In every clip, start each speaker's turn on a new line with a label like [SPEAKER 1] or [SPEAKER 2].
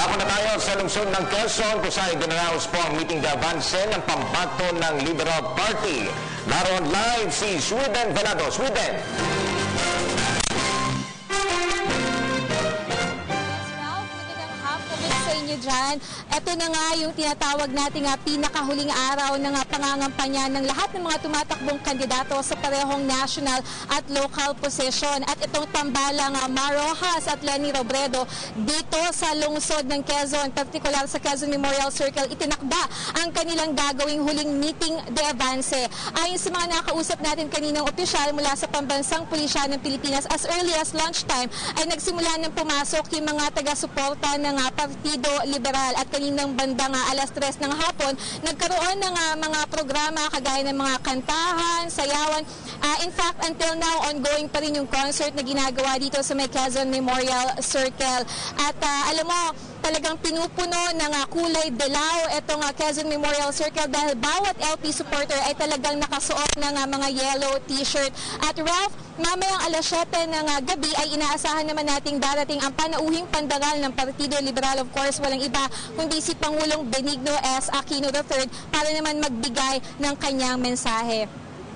[SPEAKER 1] Dako na tayo sa lungsod ng Quezon kung saan dinaraos po ang meeting de avance ng pambato ng Liberal Party. Naroon live si Sweden Venado. Sweden!
[SPEAKER 2] Dyan. Ito na nga yung tinatawag nating pinakahuling araw ng pangangampanya ng lahat ng mga tumatakbong kandidato sa parehong national at local position. At itong tambalang Mar Rojas at Leni Robredo dito sa lungsod ng Quezon, partikular sa Quezon Memorial Circle, itinakda ang kanilang gagawing huling meeting de avance. Ayon sa mga nakausap natin kaninang opisyal mula sa Pambansang Pulisya ng Pilipinas, as early as lunchtime ay nagsimula ng pumasok yung mga taga-suporta ng Partido Liberal at kaninang bandang alas 3 ng hapon, nagkaroon ng mga programa kagaya ng mga kantahan, sayawan. In fact, until now, ongoing pa rin yung concert na ginagawa dito sa may Quezon Memorial Circle. At alam mo, talagang pinupuno ng kulay dilaw itong Quezon Memorial Circle dahil bawat LP supporter ay talagang nakasuot ng mga yellow t-shirt. At Ralph, mamayang alas 7 ng gabi ay inaasahan naman nating darating ang panauhing pandaral ng Partido Liberal. Of course, walang iba kundi si Pangulong Benigno S. Aquino III para naman magbigay ng kanyang mensahe.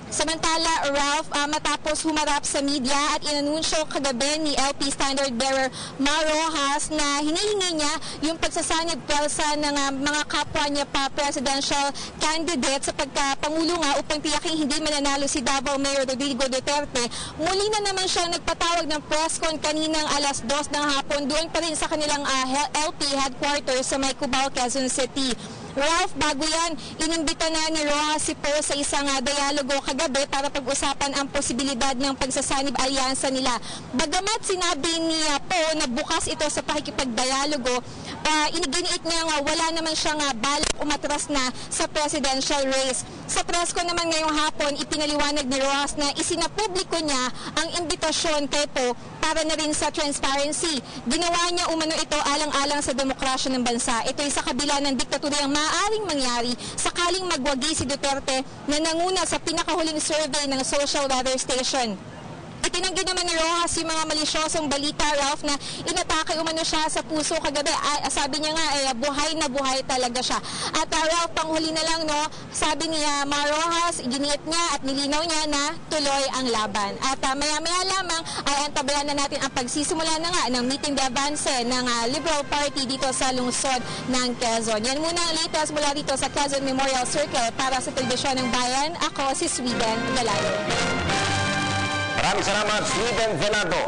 [SPEAKER 2] Samantala, Ralph, matapos humarap sa media at inanunsyo kagabi ni LP Standard Bearer Mar Rojas na hinihingi niya yung pagsasanib pelsa ng mga kapwa niya pa presidential candidate sa pagkapangulo nga upang tiyaking hindi mananalo si Davao Mayor Rodrigo Duterte. Muli na naman siya nagpatawag ng press con kaninang alas 2 ng hapon doon pa rin sa kanilang LP headquarters sa may Cubao, Quezon City. Ralph, bago yan, inimbita na ni Rojas si Po sa isang dialogo kagabi para pag-usapan ang posibilidad ng pagsasanib alyansa nila. Bagamat sinabi ni Po na bukas ito sa pakikipagdialogo, iniginiit niya nga wala naman siyang balak umatras na sa presidential race. Sa press ko naman ngayong hapon, ipinaliwanag ni Rojas na isinapubliko niya ang imbitasyon kay Po para na rin sa transparency. Ginawa niya umano ito alang-alang sa demokrasya ng bansa. Ito ay sa kabila ng diktatura ang maaaring mangyari sakaling magwagi si Duterte na nanguna sa pinakahuling survey ng Social Weather Station. Itinanggi naman ni Rojas yung mga malisyosong balita, Ralph, na inatake umano siya sa puso kagabi. Sabi niya nga, buhay na buhay talaga siya. At Ralph, panghuli na lang, no, sabi ni Mar Rojas, iginiit niya at nilinaw niya na tuloy ang laban. At maya-maya lamang ay antabayan na natin ang pagsisimula na nga ng meeting de avance ng Liberal Party dito sa lungsod ng Quezon. Yan muna ang latest mula dito sa Quezon Memorial Circle para sa Telebisyon ng Bayan. Ako si Sweden Venado.
[SPEAKER 1] Maraming salamat, Sweden Venado.